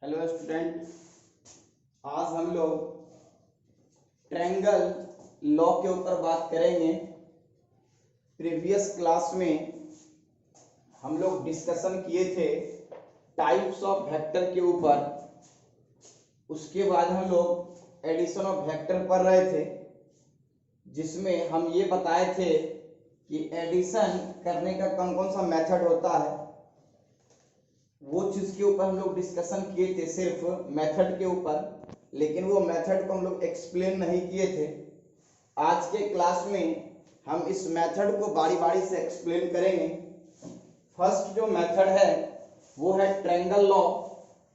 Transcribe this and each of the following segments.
Hello student, आज हम लोग ट्रायंगल लॉ के ऊपर बात करेंगे। प्रीवियस क्लास में हम लोग डिस्कशन किए थे टाइप्स ऑफ वेक्टर के ऊपर। उसके बाद हम लोग एडिशन ऑफ वेक्टर पढ़ रहे थे, जिसमें हम ये बताए थे कि एडिशन करने का कौन कौन सा मेथड होता है। वो चीज के ऊपर हम लोग डिस्कशन किए थे, सिर्फ मेथड के ऊपर, लेकिन वो मेथड को हम लोग एक्सप्लेन नहीं किए थे। आज के क्लास में हम इस मेथड को बारी बारी से एक्सप्लेन करेंगे। फर्स्ट जो मेथड है वो है ट्रायंगल लॉ।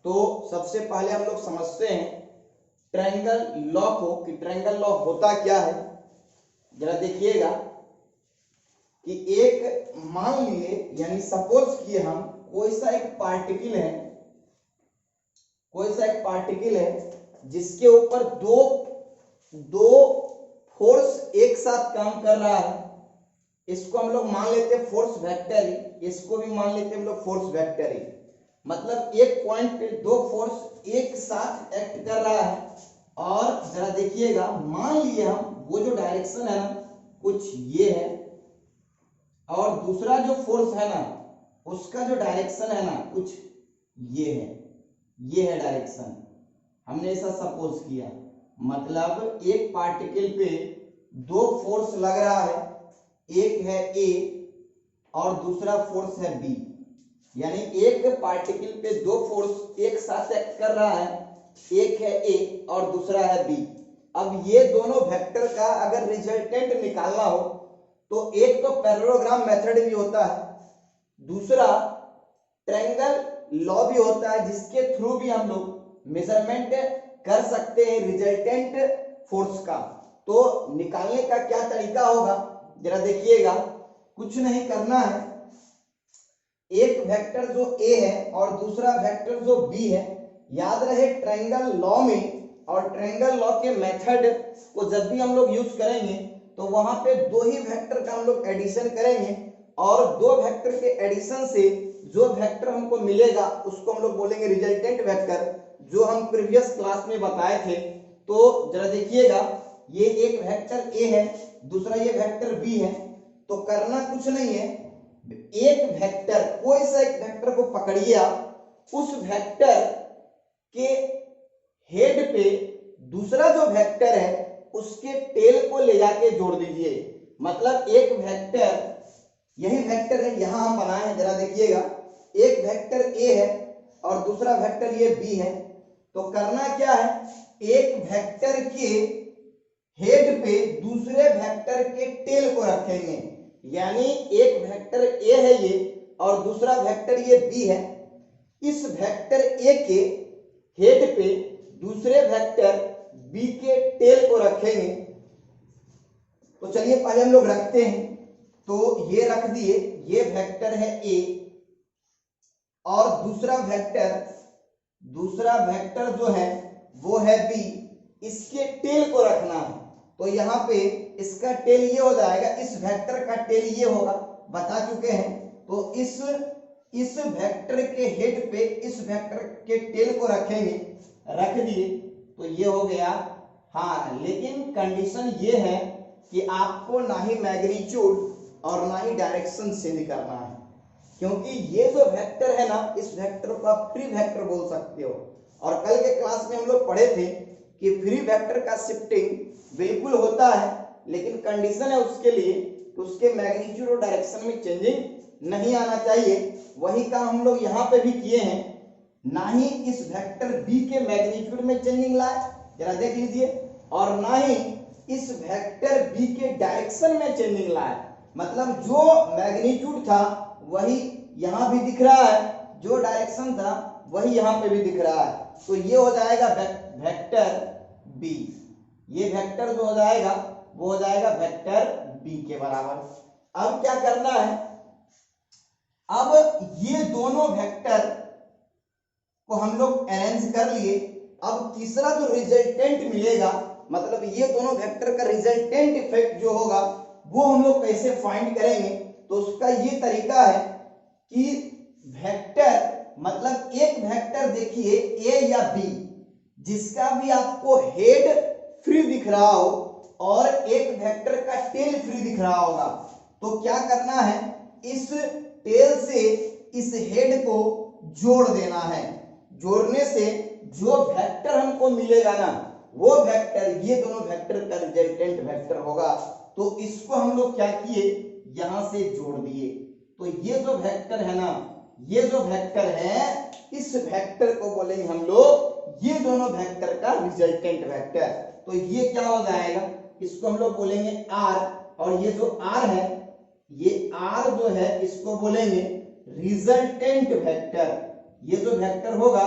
तो सबसे पहले हम लोग समझते हैं ट्रायंगल लॉ को कि ट्रायंगल लॉ होता क्या है। जरा देखिएगा कि एक मान लिए, यानी सपोज किए हम कोई सा एक पार्टिकल है जिसके ऊपर दो फोर्स एक साथ काम कर रहा है। इसको हम लोग मान लेते हैं फोर्स वेक्टर ही, इसको भी मान लेते हैं हम लोग फोर्स वेक्टर ही। मतलब एक पॉइंट पे दो फोर्स एक साथ एक्ट कर रहा है। और जरा देखिएगा, मान लिए हम वो जो डायरेक्शन है ना कुछ ये है, और दूसरा जो फोर्स है ना उसका जो डायरेक्शन है ना कुछ ये है डायरेक्शन। हमने ऐसा सपोज किया, मतलब एक पार्टिकल पे दो फोर्स लग रहा है, एक है ए और दूसरा फोर्स है बी। यानी एक पार्टिकल पे दो फोर्स एक साथ एक्ट कर रहा है, एक है ए और दूसरा है बी। अब ये दोनों वेक्टर का अगर रिजल्टेंट निकालना हो तो एक तो पैरेललोग्राम मेथड भी होता है, दूसरा ट्रायंगल लॉ भी होता है, जिसके थ्रू भी हम लोग मेजरमेंट कर सकते हैं रिजल्टेंट फोर्स का। तो निकालने का क्या तरीका होगा, जरा देखिएगा। कुछ नहीं करना है, एक वेक्टर जो ए है और दूसरा वेक्टर जो बी है, याद रहे ट्रायंगल लॉ में और ट्रायंगल लॉ के मेथड को जब भी हम लोग यूज करेंगे तो वहां पे दो ही वेक्टर का हम लोग एडिशन करेंगे, और दो वेक्टर के एडिशन से जो वेक्टर हमको मिलेगा उसको हम लोग बोलेंगे रिजल्टेंट वेक्टर, जो हम प्रीवियस क्लास में बताए थे। तो जरा देखिएगा, ये एक वेक्टर ए है, दूसरा ये वेक्टर बी है। तो करना कुछ नहीं है, एक वेक्टर, कोई सा एक वेक्टर को पकड़िए आप, उस वेक्टर के हेड पे दूसरा जो वेक्टर है उसके टेल को ले जाके जोड़ दीजिए। मतलब एक वेक्टर, यही वेक्टर है यहां हम बनाए हैं, जरा देखिएगा, एक वेक्टर ए है और दूसरा वेक्टर ये बी है। तो करना क्या है, एक वेक्टर के हेड पे दूसरे वेक्टर के टेल को रखेंगे। यानी एक वेक्टर ए है ये और दूसरा वेक्टर ये बी है। इस वेक्टर ए के हेड पे दूसरे वेक्टर बी के टेल को रखेंगे। तो चलिए पहले हम लोग रखते हैं। तो ये रख दिए, ये वेक्टर है ए और दूसरा वेक्टर जो है वो है बी। इसके टेल को रखना है, तो यहाँ पे इसका टेल ये हो जाएगा, इस वेक्टर का टेल ये होगा, बता चुके हैं। तो इस वेक्टर के हेड पे इस वेक्टर के टेल को रखेंगे, रख दिए तो ये हो गया। हाँ, लेकिन कंडीशन ये है कि आपको ना ही मैग्नीट्यूड और ना ही डायरेक्शन चेंज करना है, क्योंकि ये जो वेक्टर है ना, इस वेक्टर को आप फ्री वेक्टर बोल सकते हो। और कल के क्लास में हम लोग पढ़े थे कि फ्री वेक्टर का शिफ्टिंग बिल्कुल होता है, लेकिन कंडीशन है उसके लिए कि उसके मैग्नीट्यूड और डायरेक्शन में चेंजिंग नहीं आना चाहिए। वही काम हम लोग यहाँ पे भी किए हैं, ना ही इस वेक्टर बी के मैग्नीट्यूड में चेंजिंग लाए, जरा देख लीजिए, और ना ही इस वेक्टर बी के डायरेक्शन में चेंजिंग लाए। मतलब जो मैग्नीट्यूड था वही यहाँ भी दिख रहा है, जो डायरेक्शन था वही यहाँ पे भी दिख रहा है। तो ये हो जाएगा वेक्टर बी। ये वेक्टर जो हो जाएगा वो हो जाएगा वेक्टर बी के बराबर। अब क्या करना है, अब ये दोनों वेक्टर को हम लोग अरेंज कर लिए। अब तीसरा जो रिजल्टेंट मिलेगा, मतलब ये दोनों वेक्टर का रिजल्टेंट इफेक्ट जो होगा वो हम लोग कैसे फाइंड करेंगे। तो उसका ये तरीका है कि वेक्टर मतलब एक वेक्टर देखिए ए या बी जिसका भी आपको हेड फ्री दिख रहा हो और एक वेक्टर का टेल फ्री दिख रहा होगा, तो क्या करना है, इस टेल से इस हेड को जोड़ देना है। जोड़ने से जो वेक्टर हमको मिलेगा ना, वो वेक्टर, ये दोनों वेक्टर का रिजल्टेंट वेक्टर होगा। तो इसको हम लोग क्या किए, यहां से जोड़ दिए। तो ये जो वेक्टर है ना, ये जो वेक्टर है, इस वेक्टर को बोलेंगे हम लोग, ये दोनों वेक्टर का रिजल्टेंट वेक्टर। तो ये क्या हो जाएगा, इसको हम लोग बोलेंगे आर, और ये जो आर है, ये आर जो है इसको बोलेंगे रिजल्टेंट वेक्टर। ये जो वेक्टर होगा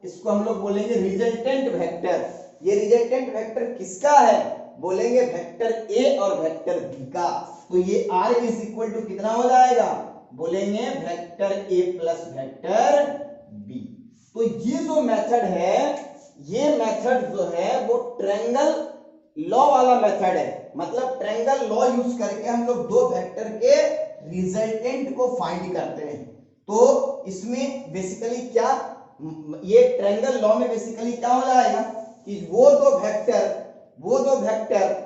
इसको हम लोग बोलेंगे रिजल्टेंट वेक्टर। ये रिजल्टेंट वेक्टर किसका है, बोलेंगे वेक्टर ए और वेक्टर बी का। तो ये आर इज इक्वल टू कितना हो जाएगा, बोलेंगे vector a plus vector b. तो ये जो मेथड है, ये मेथड जो है वो ट्रायंगल लॉ वाला मेथड है। मतलब ट्रायंगल लॉ यूज करके हम लोग दो वेक्टर के रिजल्टेंट को फाइंड करते हैं। तो इसमें बेसिकली क्या, ये ट्रायंगल लॉ में बेसिकली क्या हो जाएगा कि वो दो वेक्टर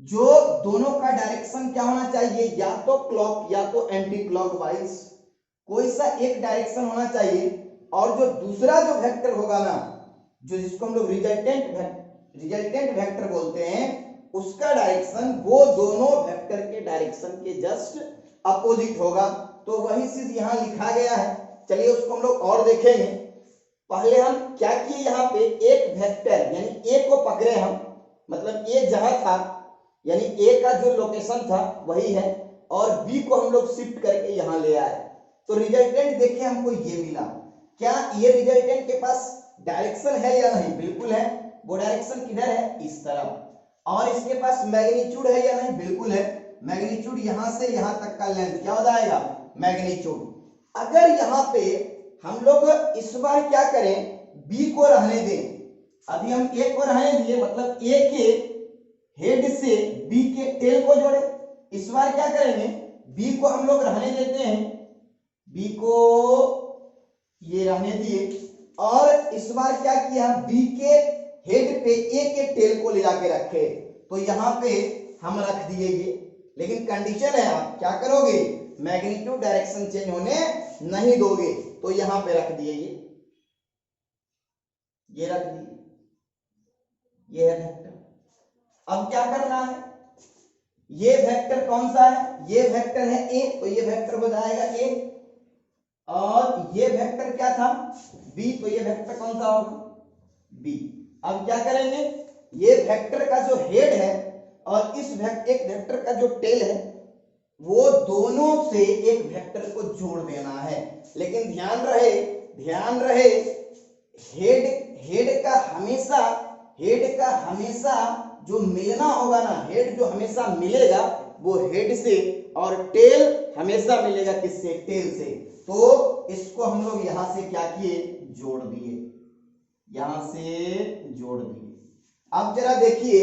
जो दोनों का डायरेक्शन क्या होना चाहिए, या तो क्लॉक या तो एंटी क्लॉकवाइज, कोई सा एक डायरेक्शन होना चाहिए। और जो दूसरा जो वेक्टर होगा ना, जो जिसको हम लोग रिजल्टेंट वेक्टर बोलते हैं, उसका डायरेक्शन वो दोनों वेक्टर के डायरेक्शन के जस्ट अपोजिट होगा। तो वही चीज यहां लिखा गया है। चलिए उसको हम लोग और देखेंगे। पहले हम क्या किए, यहाँ पे एक वेक्टर यानी ए को पकड़े हम, मतलब ए जहां था यानी ए का जो लोकेशन था वही है, और बी को हम लोग शिफ्ट करके यहां ले आए। तो रिजल्टेंट देखिए हमको ये मिला। क्या ये रिजल्टेंट के पास डायरेक्शन है या नहीं, बिल्कुल है। वो डायरेक्शन किधर है, इस तरफ। और इसके पास मैग्नीट्यूड है या नहीं, बिल्कुल है। मैग्नीट्यूड यहां से यहां तक का लेंथ क्या हो जाएगा, मैग्नीट्यूड। अगर यहां पे हम लोग इस बार क्या करें, बी को रहने दें। अभी हम ए को रहने दिए, मतलब ए के हेड से बी के टेल को जोड़े। इस बार क्या करेंगे, बी को हम लोग रहने देते हैं, बी को ये रहने दिए, और इस बार क्या किया, बी के हेड पे ए के टेल को ले जाके रखे। तो यहां पे हम रख दिए ये, लेकिन कंडीशन है आप क्या करोगे, मैग्नीट्यूड डायरेक्शन चेंज होने नहीं दोगे। तो यहां पे रख दिए ये रख दिए, ये है वेक्टर। अब क्या करना है, ये वेक्टर कौन सा है, ये वेक्टर है ए, तो ये वेक्टर हो जाएगा ए। और ये वेक्टर क्या था, बी, तो ये वेक्टर कौन सा होगा, बी। अब क्या करेंगे, ये वेक्टर का जो हेड है और इस एक वेक्टर का जो टेल है, वो दोनों से एक वेक्टर को जोड़ देना है। लेकिन ध्यान रहे हेड का हमेशा जो मिलना होगा ना, हेड जो हमेशा मिलेगा वो हेड से, और टेल हमेशा मिलेगा किससे, टेल से। तो इसको हम लोग यहां से क्या किए, जोड़ दिए, यहां से जोड़ दिए। अब जरा देखिए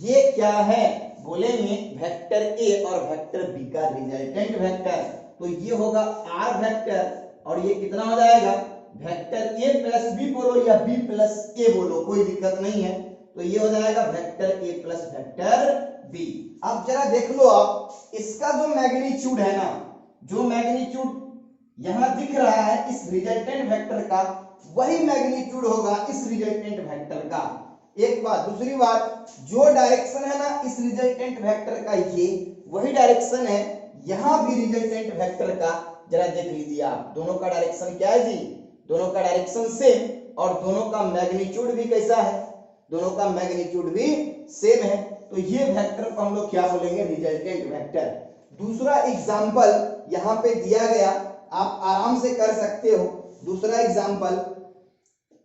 ये क्या है, बोलेंगे वेक्टर ए और वेक्टर बी का रिजल्टेंट वेक्टर। तो ये होगा आर वेक्टर, और ये कितना हो जाएगा, वेक्टर ए प्लस बी बोलो या बी प्लस ए बोलो, कोई दिक्कत नहीं है। तो ये हो जाएगा vector a plus vector b. अब जरा देख लो आप, इसका जो मैग्नीट्यूड है ना, जो मैग्नीट्यूड यहां दिख रहा है इस रिजल्टेंट वेक्टर का, वही मैग्नीट्यूड होगा इस रिजल्टेंट वेक्टर का। एक बात, दूसरी बात, जो डायरेक्शन है ना इस रिजल्टेंट वेक्टर का, ये वही डायरेक्शन है यहां भी रिजल्टेंट वेक्टर का। जरा देख लीजिए आप, दोनों का डायरेक्शन क्या है जी, दोनों का डायरेक्शन सेम, और दोनों का मैग्नीट्यूड भी कैसा है, दोनों का मैग्नीट्यूड भी सेम है। तो ये वेक्टर को हम लोग क्या बोलेंगे, रिजल्टेंट वेक्टर। दूसरा एग्जांपल यहां पे दिया गया, आप आराम से कर सकते हो। दूसरा एग्जांपल,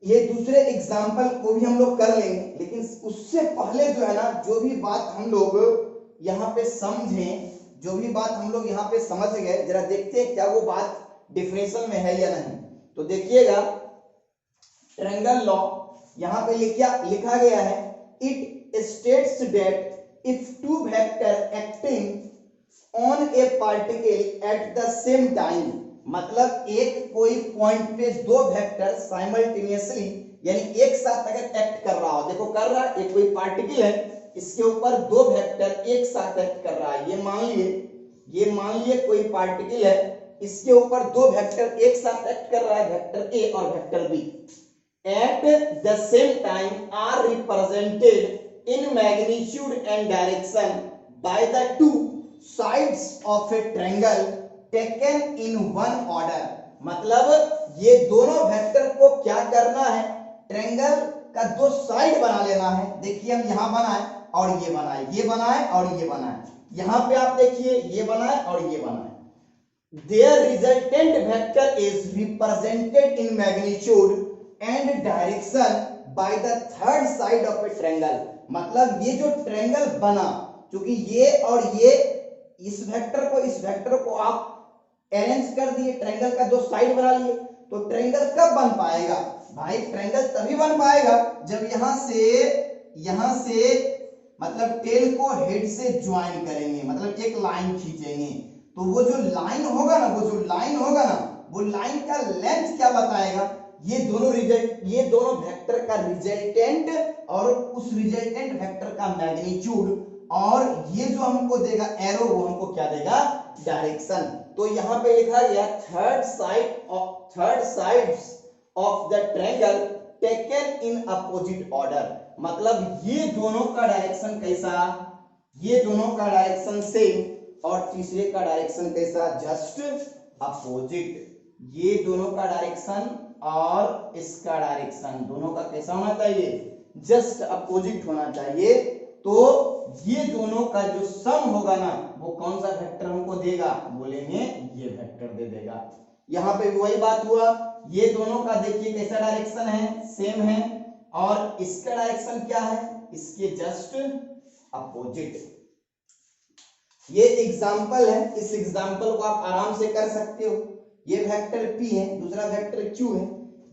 ये दूसरे एग्जाम्पल को भी हम लोग कर लेंगे, लेकिन उससे पहले जो है ना, जो भी बात हम लोग यहाँ पे समझें, जो भी बात हम लोग यहाँ पे समझ गए, जरा देखते हैं क्या वो बात डिफरेंशियल में है या नहीं। तो देखिएगा, ट्रायंगल लॉ यहाँ पे लिखा गया है, it states that if two vector acting on A particle at the same time, मतलब एक कोई पॉइंट पे दो वेक्टर साइमल्टेनियसली यानी एक साथ अगर एक्ट कर रहा हो, देखो कर रहा है, एक कोई पार्टिकल है, इसके ऊपर दो वेक्टर एक साथ एक्ट कर रहा है, ये मान लिए कोई पार्टिकल है, इसके ऊपर दो वेक्टर एक साथ एक्ट कर रहा है, वेक्टर ए और vector b at the same time are represented in magnitude and direction by the two sides of a triangle taken in one order। मतलब ये दोनों वेक्टर को क्या करना है, ट्रायंगल का दो साइड बना लेना है। देखिए हम यहाँ बनाए और ये बनाए, ये बनाए और ये बनाए, यहाँ पे आप देखिए ये बनाए और ये बनाए। Their resultant vector is represented in magnitude and direction by the third side of a triangle। मतलब ये जो ट्रायंगल बना, क्योंकि ये और ये इस वेक्टर को आप अरेंज कर दिए, ट्रायंगल का दो साइड बना लिए, तो ट्रायंगल कब बन पाएगा भाई? ट्रायंगल तभी बन पाएगा जब यहां से मतलब टेल को हेड से ज्वाइन करेंगे, मतलब एक लाइन खींचेंगे, तो वो जो लाइन होगा ना, वो लाइन का लेंथ क्या बताएगा? ये दोनों वेक्टर का रिजल्टेंट और उस रिजल्टेंट वेक्टर का मैग्नीट्यूड, और ये जो हमको देगा एरो, वो हमको क्या देगा? डायरेक्शन। तो यहाँ पे लिखा गया third sides of the triangle taken in opposite order. मतलब ये दोनों का डायरेक्शन कैसा? ये दोनों का डायरेक्शन सेम और तीसरे का डायरेक्शन कैसा? Just opposite. ये दोनों का डायरेक्शन और इसका डायरेक्शन दोनों का कैसा होना चाहिए? जस्ट अपोजिट होना चाहिए। तो ये दोनों का जो सम होगा ना, वो कौन सा वेक्टर हमको देगा? बोलेंगे ये वेक्टर दे देगा। यहाँ पे भी वही बात हुआ, ये दोनों का देखिए कैसा डायरेक्शन है? सेम है, और इसका डायरेक्शन क्या है? इसके जस्ट अपोजिट। ये एग्जाम्पल है, इस एग्जाम्पल को आप आराम से कर सकते हो। ये वेक्टर P है, दूसरा वेक्टर Q है,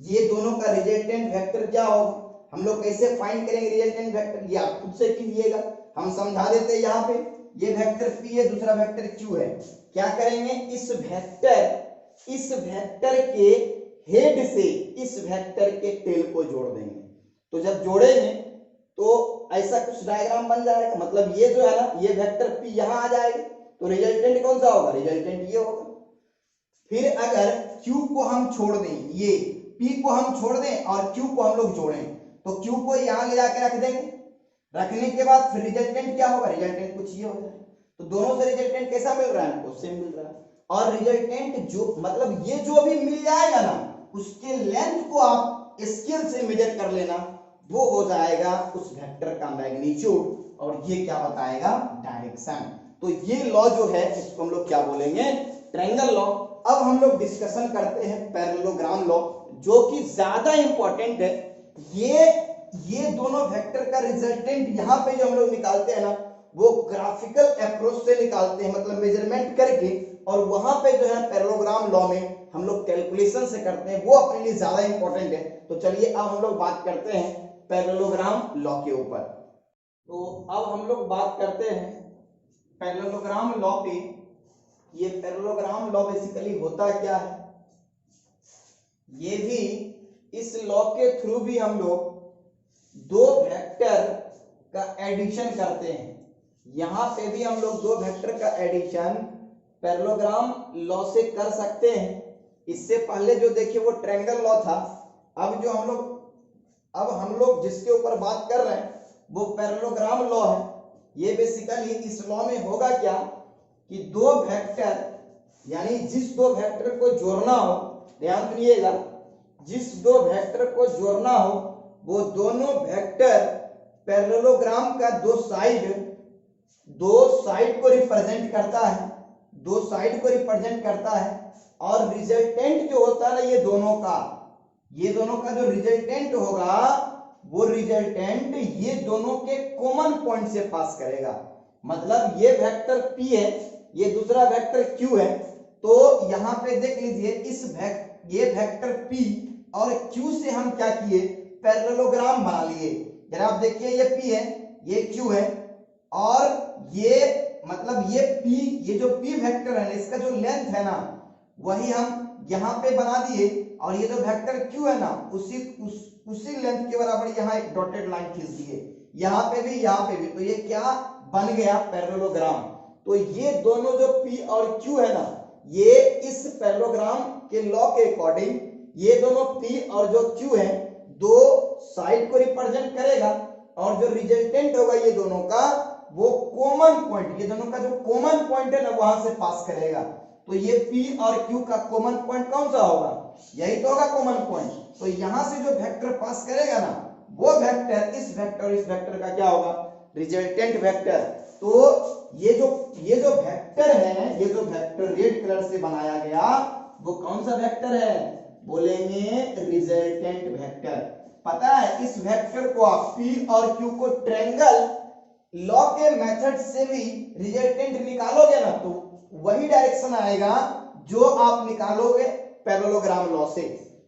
ये दोनों का रिजल्टेंट वेक्टर क्या होगा? हम लोग कैसे फाइंड करेंगे रिजल्टेंट वेक्टर? ये आप खुद से कीजिएगा, हम समझा देते हैं। यहाँ पे ये वेक्टर P है, दूसरा वेक्टर Q है। क्या करेंगे? इस वेक्टर के हेड से इस वेक्टर के टेल को जोड़ देंगे। तो जब जोड़ेंगे तो ऐसा कुछ डायग्राम बन जाएगा। मतलब ये जो है ना, ये वेक्टर P यहाँ आ जाएगा, तो रिजल्टेंट कौन सा होगा? रिजल्टेंट ये होगा। फिर अगर Q को हम छोड़ दें, ये P को हम छोड़ दें और Q को हम लोग जोड़ें, तो Q को यहाँ ले जाके रख देंगे। रखने के बाद फिर रिजल्टेंट क्या होगा? रिजल्टेंट कुछ ये होगा। तो दोनों से रिजल्टेंट कैसा मिल रहा है? हमको सेम मिल रहा है। और रिजल्टेंट जो मतलब ये जो भी मिल जाएगा ना, उसके लेंथ को आप स्केल से मेजर कर लेना, वो हो जाएगा उस वेक्टर का मैग्नीट्यूड, और ये क्या बताएगा? डायरेक्शन। तो ये लॉ जो है, इसको हम लोग क्या बोलेंगे? Triangle law. अब हम लोग डिस्कशन करते हैं पैरेललोग्राम लॉ, जो कि ज्यादा इंपॉर्टेंट है। ये दोनों वेक्टर का रिजल्टेंट यहाँ पे जो हम लोग निकालते हैं ना, वो ग्राफिकल अप्रोच से निकालते हैं, मतलब मेजरमेंट करके, और वहां पे जो है पैरेललोग्राम लॉ में हम लोग कैलकुलेशन से करते हैं, वो अपने लिए ज्यादा इंपॉर्टेंट है। तो चलिए अब हम लोग बात करते हैं पैरेललोग्राम लॉ के ऊपर। तो अब हम लोग बात करते हैं पैरेललोग्राम लॉ पे। ये पैरेललोग्राम लॉ बेसिकली होता क्या है? ये भी इस लॉ के थ्रू भी हम लोग दो वेक्टर का एडिशन करते हैं। यहां पे भी हम लोग दो वेक्टर का एडिशन पैरेललोग्राम लॉ से कर सकते हैं। इससे पहले जो देखिए वो ट्रायंगल लॉ था। अब हम लोग जिसके ऊपर बात कर रहे हैं वो पैरेललोग्राम लॉ है। ये बेसिकली इस लॉ में होगा क्या कि दो वेक्टर, यानी जिस दो वेक्टर को जोड़ना हो, ध्यान सुनिएगा, जिस दो वेक्टर को जोड़ना हो वो दोनों वेक्टर पैरेललोग्राम का दो साइड को रिप्रेजेंट करता है, और रिजल्टेंट जो होता है ना, ये दोनों का जो रिजल्टेंट होगा, वो रिजल्टेंट ये दोनों के कॉमन पॉइंट से पास करेगा। मतलब ये वेक्टर P है, ये दूसरा वेक्टर Q है। तो यहाँ पे देख लीजिए, ये वेक्टर P और Q से हम क्या किए? पैरेललोग्राम बना लिए। जरा आप देखिए, ये P है, ये Q है, और ये मतलब ये P, ये जो P वेक्टर है, इसका जो लेंथ है ना, वही हम यहाँ पे बना दिए और ये जो वेक्टर क्यू है ना उसी लेंथ के बराबर यहाँ एक डॉटेड लाइन खींच दिए, यहाँ पे भी, तो ये क्या बन गया, पैरेललोग्राम। तो ये दोनों जो P और Q है ना, ये इस पैरेललोग्राम के लॉ के अकॉर्डिंग ये दोनों P और जो Q है दो साइड को रिप्रेजेंट करेगा और जो रिजल्टेंट होगा ये दोनों का वो कॉमन पॉइंट, ये दोनों का जो कॉमन पॉइंट है ना वहां से पास करेगा। तो ये P और Q का कॉमन पॉइंट कौन सा होगा, यही तो होगा कॉमन पॉइंट। तो यहां से जो वेक्टर पास करेगा ना वो वेक्टर इस वेक्टर और इस वेक्टर का क्या होगा, रिजल्टेंट वेक्टर। तो ये जो वेक्टर है, ये जो वेक्टर रेड कलर से बनाया गया वो कौन सा वेक्टर है, बोलेंगे रिजल्टेंट वेक्टर। पता है इस वेक्टर को आप P और Q को ट्रायंगल लॉ के मेथड से भी रिजल्टेंट निकालोगे ना तो वही डायरेक्शन आएगा जो आप निकालोगे पैरेललोग्राम लॉ से।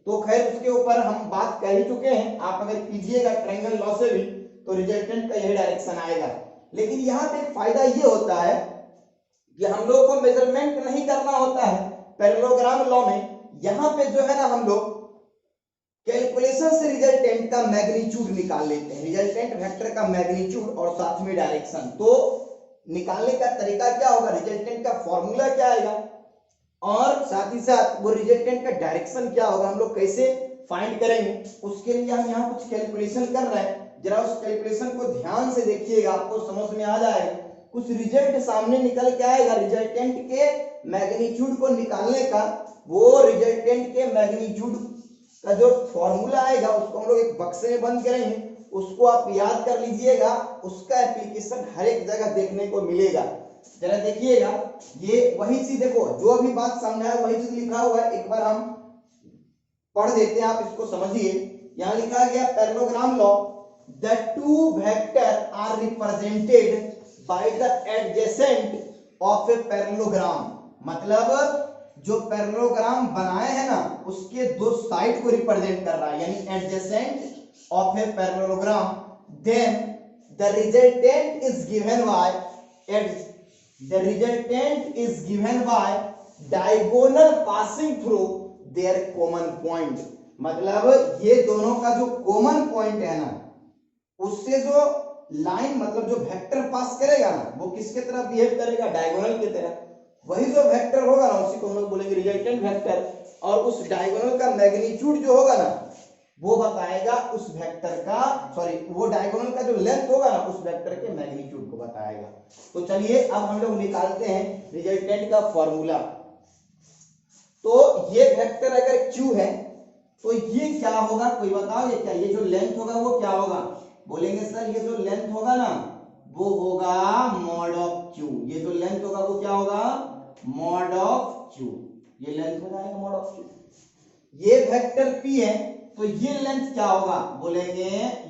तो खैर उसके ऊपर हम बात कर ही चुके हैं, आप अगर कीजिएगा ट्रायंगल लॉ से भी तो रिजल्टेंट का यही डायरेक्शन आएगा। लेकिन यहाँ पे फायदा ये होता है कि हम लोग को मेजरमेंट नहीं करना होता है पैरेललोग्राम लॉ में। यहाँ पे जो है ना हम लोग कैलकुलेशन से रिजल्टेंट का मैग्नीट्यूड निकाल लेते हैं, रिजल्टेंट वेक्टर का मैग्नीट्यूड और साथ में डायरेक्शन। तो निकालने का तरीका क्या होगा, रिजल्टेंट का फॉर्मूला क्या आएगा और साथ ही साथ वो रिजल्टेंट का डायरेक्शन क्या होगा, हम लोग कैसे फाइंड करेंगे, उसके लिए हम यहाँ कुछ कैलकुलेशन कर रहे हैं। जरा उस कैलकुलेशन को ध्यान से देखिएगा, आपको समझ में आ जाएगा। कुछ रिजल्ट सामने निकल के आएगा, रिजल्टेंट के मैग्नीट्यूड को निकालने का वो रिजल्टेंट के मैग्नीट्यूड का जो फॉर्मूला आएगा उसको हम लोग एक बक्से में बंद करेंगे, उसको आप याद कर लीजिएगा, उसका एप्लीकेशन हर एक जगह देखने को मिलेगा। जरा देखिएगा, ये वही चीज देखो, जो अभी बात समझा है वही चीज लिखा हुआ है, एक बार हम पढ़ देते हैं, आप इसको समझिए। यहाँ लिखा गया parallelogram law, the two vector are represented by the adjacent of a parallelogram. मतलब जो पैरेललोग्राम बनाए हैं ना उसके दो साइड को रिप्रेजेंट कर रहा है, यानी adjacent of a parallelogram. Then the resultant is given by diagonal passing through their common point. मतलब ये दोनों का जो कॉमन पॉइंट है ना उससे जो लाइन मतलब जो वेक्टर पास करेगा ना वो किसके तरह बिहेव करेगा, डायगोनल की तरह। वही जो वेक्टर होगा ना उसी को हम लोग बोलेंगे रिजल्टेंट वेक्टर, और उस डायगोनल का मैग्नीट्यूड जो होगा ना वो बताएगा उस वेक्टर का, सॉरी वो डायगोनल का जो लेंथ होगा ना उस वेक्टर के मैग्नीट्यूड को बताएगा। तो चलिए अब हम लोग निकालते हैं रिजल्टेंट का फॉर्मूला। तो ये वेक्टर अगर Q है तो ये क्या होगा, कोई बताओगे क्या, ये जो लेंथ होगा वो क्या होगा, बोलेंगे सर ये जो लेंथ होगा ना वो होगा मॉड ऑफ Q। ये जो लेंथ होगा वो क्या होगा, मॉड ऑफ Q, ये लेंथ हो जाएगा मॉड ऑफ Q। ये वेक्टर P है तो ये लेंथ क्या होगा, बोलेंगे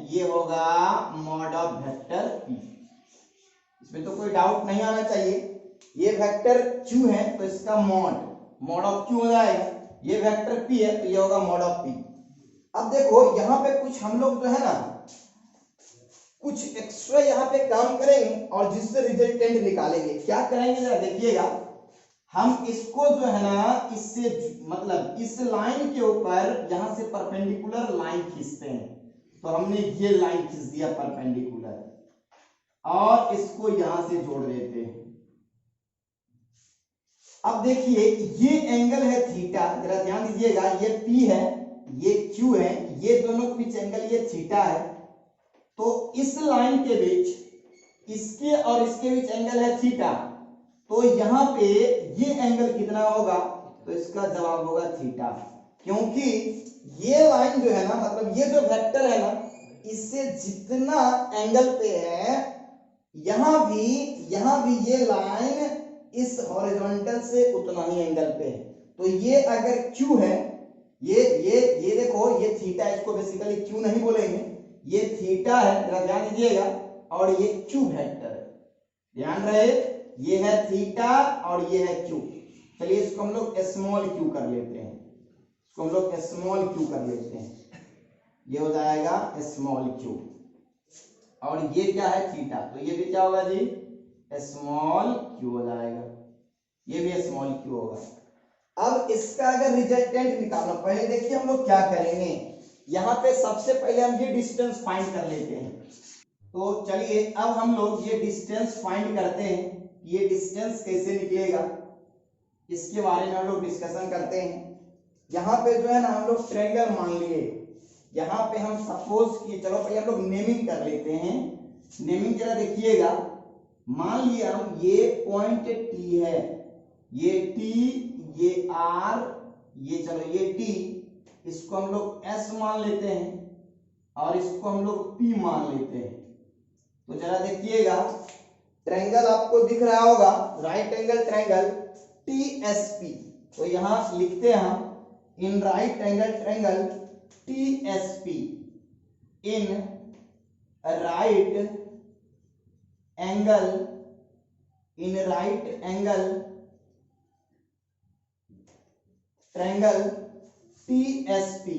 ये होगा मॉड ऑफ वेक्टर P। इसमें तो कोई डाउट नहीं आना चाहिए। ये वेक्टर Q है तो इसका मॉड ऑफ Q हो जाएगा, ये वेक्टर P है तो ये होगा मॉड ऑफ P। अब देखो यहाँ पे कुछ हम लोग जो है ना कुछ एक्स्ट्रा यहाँ पे काम करेंगे और जिससे रिजल्टेंट निकालेंगे। क्या करेंगे जरा देखिएगा, हम इसको जो है ना इससे मतलब इस लाइन के ऊपर यहां से परपेंडिकुलर लाइन खींचते हैं। तो हमने ये लाइन खींच दिया परपेंडिकुलर और इसको यहां से जोड़ देते हैं। अब देखिए ये एंगल है थीटा, जरा ध्यान दीजिएगा, ये P है ये Q है, ये दोनों के बीच एंगल ये थीटा है। तो इस लाइन के बीच इसके और इसके बीच एंगल है थीटा, तो यहां पे ये एंगल कितना होगा, तो इसका जवाब होगा थीटा। क्योंकि ये लाइन जो है ना मतलब ये जो वेक्टर है ना इससे जितना एंगल पे है यहां भी ये लाइन इस हॉरिजॉन्टल से उतना ही एंगल पे है। तो ये अगर Q है, ये देखो ये थीटा, इसको बेसिकली Q नहीं बोलेंगे, ये थीटा है, जरा ध्यान दीजिएगा, और ये Q वेक्टर है, ध्यान रहे, ये है थीटा और ये है Q। चलिए इसको हम लोग स्मॉल q कर लेते हैं, इसको हम लोग स्मॉल q कर लेते हैं, ये हो जाएगा स्मॉल q। और ये क्या है थीटा, तो ये भी क्या होगा जी स्मॉल q हो जाएगा, ये भी स्मॉल q होगा। अब इसका अगर रिजल्टेंट निकालना, पहले देखिए हम लोग क्या करेंगे। यहाँ पे सबसे पहले हम ये डिस्टेंस फाइंड कर लेते हैं। तो चलिए अब हम लोग ये डिस्टेंस फाइंड करते हैं, ये डिस्टेंस कैसे निकलेगा इसके बारे में हम लोग डिस्कशन करते हैं। यहाँ पे जो है ना हम लोग ट्रायंगल मान लिए, यहाँ पे हम सपोज किए, चलो पहले हम लोग नेमिंग कर लेते हैं। नेमिंग जरा देखिएगा, मान लिया हम ये पॉइंट टी है, ये टी, ये आर, ये चलो ये टी, इसको हम लोग एस मान लेते हैं और इसको हम लोग पी मान लेते हैं। तो जरा देखिएगा, ट्रायंगल आपको दिख रहा होगा, राइट एंगल ट्रायंगल टीएसपी। तो यहां लिखते हैं हम in right angle triangle TSP, in right angle, in right angle triangle TSP,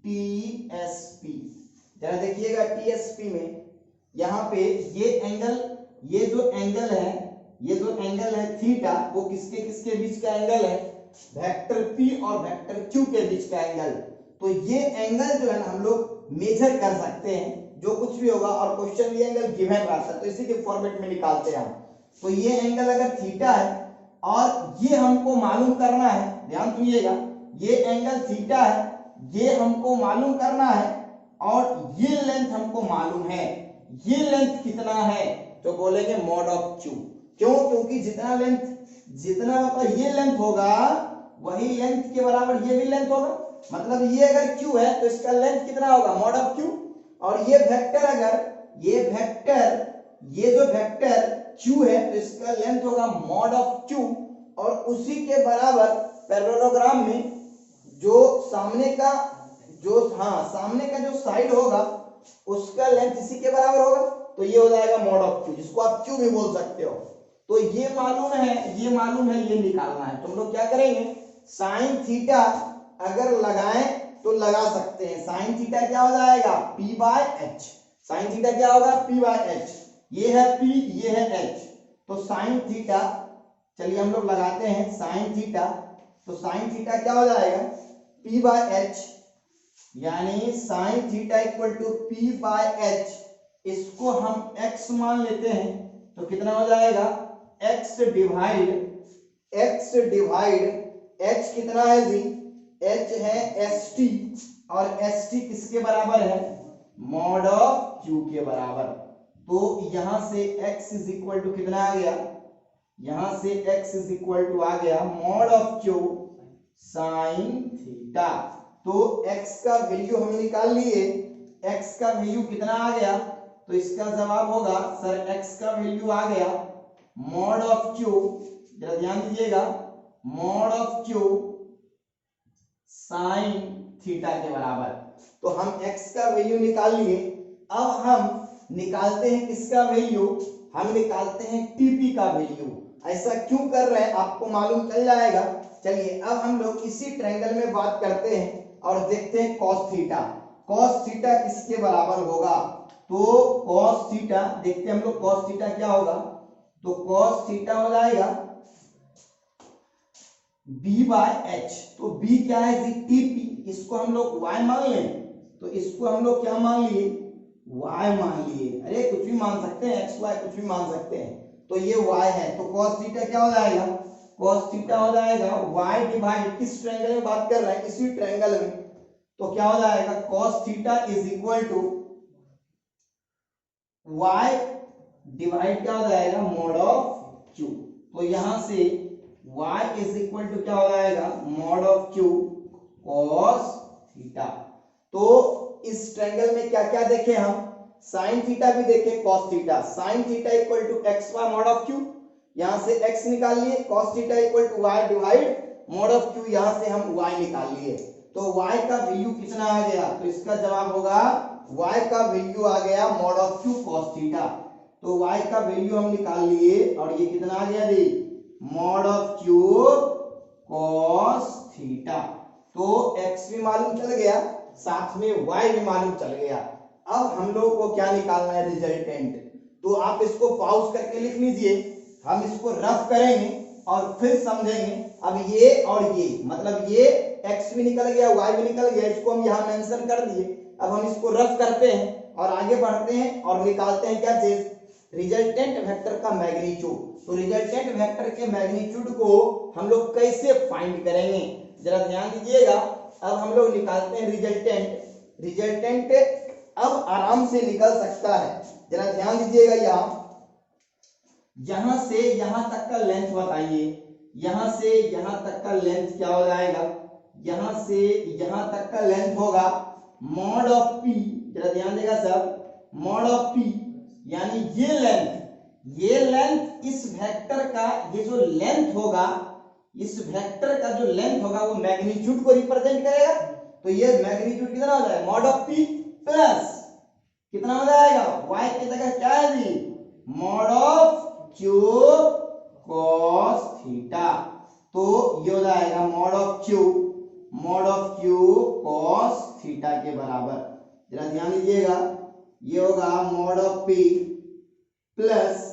TSP. जरा देखिएगा टीएसपी में यहाँ पे ये एंगल, ये जो एंगल है, ये जो एंगल है थीटा, वो किसके किसके बीच का एंगल है, वेक्टर P और वेक्टर Q के बीच का एंगल। तो ये एंगल जो है ना हम लोग मेजर कर सकते हैं, जो कुछ भी होगा, और क्वेश्चन ये एंगल गिवन रहता है तो इसी के फॉर्मेट में निकालते हैं हम। तो ये एंगल अगर थीटा है और ये हमको मालूम करना है, ध्यान सुनिएगा, ये एंगल थीटा है, ये हमको मालूम करना है, और ये लेंथ हमको मालूम है, ये लेंथ कितना है, तो बोलेंगे मॉड ऑफ क्यू। क्यों? क्योंकि जितना लेंथ, जितना मतलब ये लेंथ होगा वही लेंथ के बराबर ये भी लेंथ होगा, मतलब ये अगर क्यू है तो इसका लेंथ कितना होगा, मॉड ऑफ क्यू। और ये वेक्टर, अगर ये वेक्टर, ये जो वेक्टर क्यू है तो इसका लेंथ होगा मॉड ऑफ क्यू, और उसी के बराबर पैरेललोग्राम में जो सामने का, जो सामने का जो साइड होगा उसका लेंथ इसी के बराबर होगा, तो ये हो जाएगा मॉड ऑफ क्यू, जिसको आप क्यू भी बोल सकते हो। तो ये मालूम है, ये मालूम है, ये निकालना है। तो हम लोग क्या करेंगे, साइन थीटा अगर लगाएं तो लगा सकते हैं। साइन थीटा क्या हो जाएगा, p by H. Sign theta क्या होगा, पी बाय एच। ये है पी, ये है एच, तो साइन थीटा, चलिए हम लोग लगाते हैं साइन थीटा। तो साइन थीटा क्या हो जाएगा, पी बाय एच, यानी sine theta equal to p by h. इसको हम x मान लेते हैं, तो कितना हो जाएगा, x डिवाइड h कितना है जी, h है st, और st किसके बराबर है, मॉड ऑफ q के बराबर। तो यहां से x इज इक्वल टू कितना आ गया, यहां से x इज इक्वल टू आ गया mod of q sign theta. तो x का वैल्यू हम निकाल लिए, x का वैल्यू कितना आ गया, तो इसका जवाब होगा सर x का वैल्यू आ गया मॉड ऑफ q, जरा ध्यान दीजिएगा, mod of q sine theta के बराबर। तो हम x का वैल्यू निकाल लिए। अब हम निकालते हैं किसका वैल्यू, हम निकालते हैं TP का वैल्यू। ऐसा क्यों कर रहे हैं आपको मालूम चल जाएगा। चलिए अब हम लोग इसी ट्रायंगल में बात करते हैं और देखते हैं cos थीटा। cos थीटा किसके बराबर होगा, तो cos थीटा देखते हैं हम लोग, cos थीटा क्या होगा, तो cos थीटा हो जाएगा b बाय एच। तो b क्या है जी, TP, इसको हम लोग y मान लें, तो इसको हम लोग क्या मान लिए, y मान लिए। अरे कुछ भी मान सकते हैं, x y कुछ भी मान सकते हैं। तो ये y है, तो cos थीटा क्या हो जाएगा, cos थीटा हो जाएगा y डिवाइड, किस ट्रायंगल में बात कर रहे हैं, इसी ट्रायंगल में। तो क्या हो जाएगा, cos theta is equal to y divide क्या हो जाएगा, मॉड ऑफ q। तो यहां से y इज इक्वल टू क्या हो जाएगा, mod of q cos theta. तो इस ट्रायंगल में क्या क्या देखे हम, साइन थीटा भी देखे, cos theta. Sine theta equal to x by mod of q, यहां से x निकाल लिए, cos theta equal to y divide mod of q, यहां से हम y निकाल लिए। तो y का वैल्यू कितना आ गया, तो इसका जवाब होगा y का वैल्यू आ गया mod of q cos theta. तो y का वैल्यू हम निकाल लिए और ये कितना आ गया जी, mod of q cos theta. तो x भी मालूम चल गया, साथ में y भी मालूम चल गया। अब हम लोग को क्या निकालना है, रिजल्टेंट। तो आप इसको पॉज करके लिख लीजिए, हम इसको रफ करेंगे और फिर समझेंगे अब ये और ये मतलब ये x भी निकल गया y भी निकल गया, इसको हम यहाँ मेंशन कर दिए। अब हम इसको रफ करते हैं और आगे बढ़ते हैं और निकालते हैं क्या चीज, रिजल्टेंट वेक्टर का मैग्नीट्यूड। तो रिजल्टेंट वेक्टर के मैग्नीट्यूड को हम लोग कैसे फाइंड करेंगे, जरा ध्यान दीजिएगा। अब हम लोग निकालते हैं रिजल्टेंट अब आराम से निकल सकता है, जरा ध्यान दीजिएगा। यहां से यहां तक का लेंथ बताइए, यहां से यहां तक का लेंथ क्या हो जाएगा, यहां से यहां तक का लेंथ होगा मॉड ऑफ p, जरा ध्यान देगा सब, मॉड ऑफ p यानी ये लेंथ इस वेक्टर का, ये जो लेंथ होगा, इस वेक्टर का जो लेंथ होगा वो मैग्नीट्यूड को रिप्रेजेंट करेगा। तो ये मैग्नीट्यूड कितना हो जाएगा, मॉड ऑफ p प्लस कितना हो जाएगा, y की जगह क्या है जी, mod of q cos theta. तो ये हो जाएगा mod of q cos theta के बराबर। जरा ध्यान दीजिएगा, ये होगा mod of p plus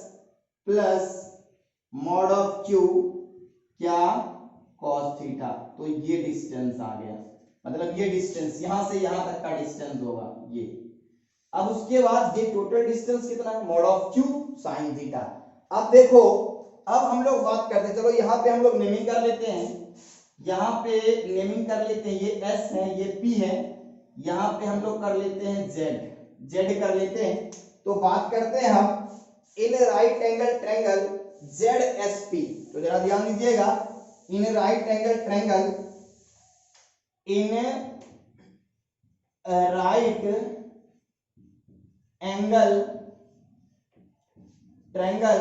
mod of q क्या, cos थीटा। तो ये डिस्टेंस आ गया, मतलब ये डिस्टेंस यहां से यहां तक का डिस्टेंस होगा ये। अब उसके बाद ये टोटल डिस्टेंस कितना है, mod of q sin theta. अब देखो, अब हम लोग बात करते हैं, चलो यहाँ पे हम लोग नेमिंग कर लेते हैं, यहाँ पे नेमिंग कर लेते हैं, ये s है ये p है, यहाँ पे हम लोग कर लेते हैं z कर लेते हैं। तो बात करते हैं हम in right angle triangle ZSP। तो जरा ध्यान दीजिएगा, in right angle triangle, in right angle triangle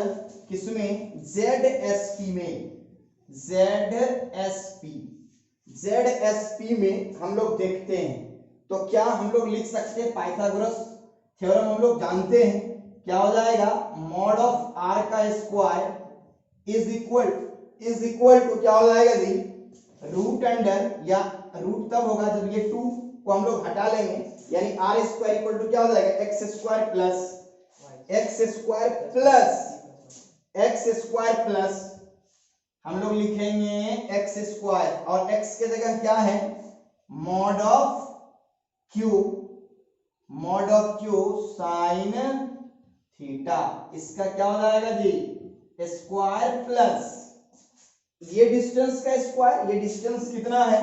किसमें, ZSP में, ZSP में हम लोग देखते हैं। तो क्या हम लोग लिख सकते हैं, पाइथागोरस थ्योरम हम लोग जानते हैं, क्या हो जाएगा, मॉड ऑफ r का स्क्वायर इज इक्वल टू क्या हो जाएगा जी, रूट अंडर, या रूट तब होगा जब ये 2 को हम लोग हटा लेंगे, यानी r स्क्वायर इक्वल टू क्या हो जाएगा, x स्क्वायर प्लस हम लोग लिखेंगे x स्क्वायर, और x के जगह क्या है, mod of q sine theta. इसका क्या हो जाएगा जी, स्क्वायर प्लस ये डिस्टेंस का स्क्वायर, ये डिस्टेंस कितना है,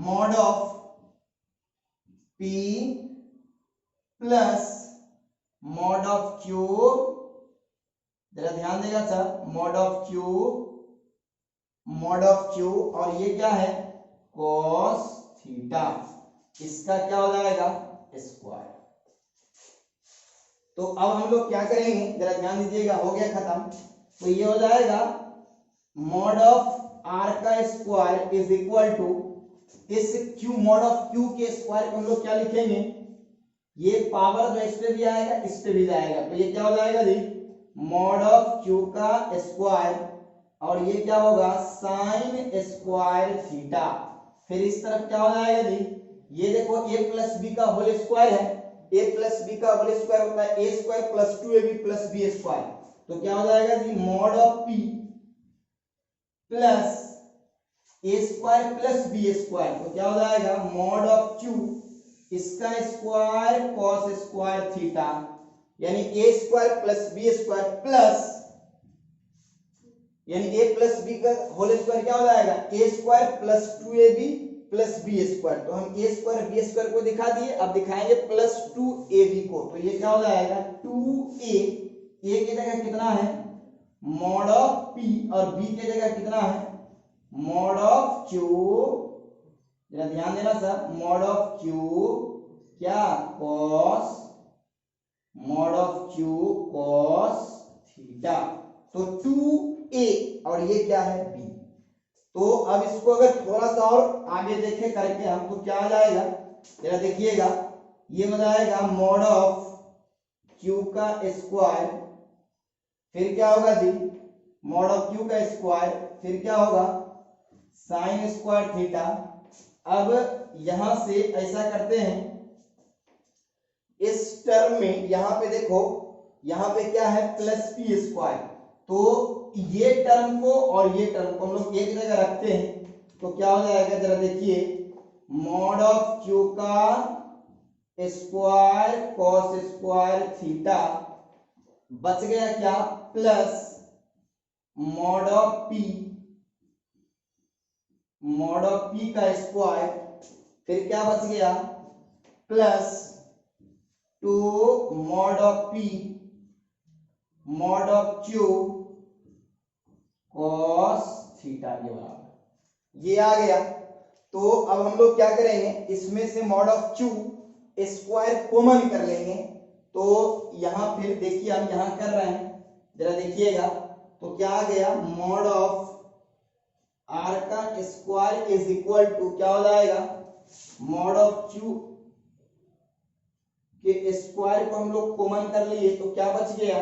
mod of p plus mod of q, जरा ध्यान देगा सर, मॉड ऑफ q और ये क्या है, cos थीटा। इसका क्या हो जाएगा, स्क्वायर। तो अब हम लोग क्या करेंगे, जरा ध्यान दीजिएगा, हो गया खत्म। तो ये हो जाएगा मॉड ऑफ r का स्क्वायर इज इक्वल टू इस q, मॉड ऑफ q के स्क्वायर को हम लोग क्या लिखेंगे, ये पावर जो इस पे भी आएगा इस पे भी जाएगा, तो ये क्या हो जाएगा जी, मॉड ऑफ q का स्क्वायर, और ये क्या होगा, साइन स्क्वायर थीटा। फिर इस तरफ क्या हो जाएगा जी, ये देखो a प्लस बी का होल स्क्वायर है, a प्लस बी का होल स्क्वायर होता है a square plus 2ab plus b square. तो क्या हो जाएगा जी, mod of p plus a square plus b square. तो क्या हो जाएगा, मॉड ऑफ q इसका स्क्वायर cos स्क्वायर थीटा, यानी a square plus b square plus, यानी a प्लस b का होल स्क्वायर क्या हो जाएगा, a square plus 2ab plus b square. तो हम a स्क्वायर b स्क्वायर को दिखा दिए, अब दिखाएंगे प्लस 2ab को। तो ये क्या हो जाएगा, 2a, a की जगह कितना है, मॉड ऑफ p, और b की जगह कितना है, मॉड ऑफ q, जरा ध्यान देना सर, मॉड ऑफ q क्या, cos, mod of q cos theta. तो 2a और ये क्या है, b। तो अब इसको अगर थोड़ा सा और आगे देखें करके हम, तो क्या आ जाएगा, जरा देखिएगा, ये हो जाएगा मॉड ऑफ q का स्क्वायर, फिर क्या होगा जी, मॉड ऑफ q का स्क्वायर, फिर क्या होगा, साइन स्क्वायर थीटा। अब यहां से ऐसा करते हैं, इस टर्म में यहां पे देखो, यहां पे क्या है, प्लस p स्क्वायर, तो ये टर्म को और ये टर्म को हम लोग एक जगह रखते हैं तो क्या हो जाएगा, जरा देखिए, मॉड ऑफ क्यू का स्क्वायर कॉस स्क्वायर थीटा बच गया क्या, प्लस मॉड ऑफ पी का स्क्वायर, फिर क्या बच गया, plus 2 mod of p mod of q cos theta के बराबर, ये आ गया। तो अब हम लोग क्या करेंगे, इसमें से mod of Q square common कर लेंगे। तो यहां फिर देखिए हम यहां कर रहे हैं, जरा देखिएगा, तो क्या आ गया, मॉड ऑफ आर का स्क्वायर इज इक्वल टू क्या हो जाएगा, मॉड ऑफ क्यू के स्क्वायर को हम लोग कॉमन कर लिए तो क्या बच गया,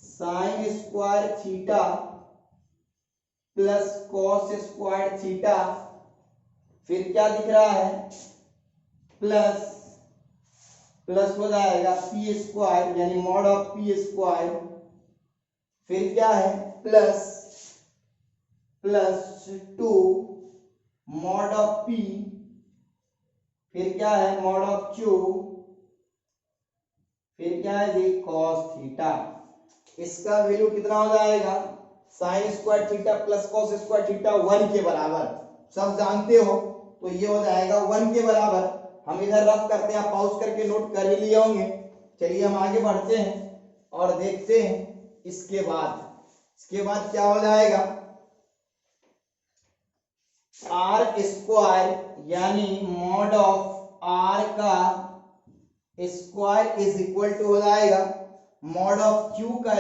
sine square theta plus cos square theta, फिर क्या दिख रहा है, प्लस हो जाएगा पी स्क्वायर यानी मॉड ऑफ पी स्क्वायर, फिर क्या है, प्लस 2 मॉड ऑफ पी, फिर क्या है, मॉड ऑफ क्यू, फिर क्या है जी, कॉस थीटा। इसका वैल्यू कितना हो जाएगा, sine square theta plus cos square theta 1 के बराबर, सब जानते हो, तो ये हो जाएगा 1 के बराबर। हम इधर रफ करते हैं, आप पॉज करके नोट कर ही लिए होंगे। चलिए हम आगे बढ़ते हैं और देखते हैं इसके बाद क्या हो जाएगा, आर स्क्वायर यानी मॉड ऑफ आर का स्क्वायर इज इक्वल टू हो जाएगा मॉड ऑफ क्यू का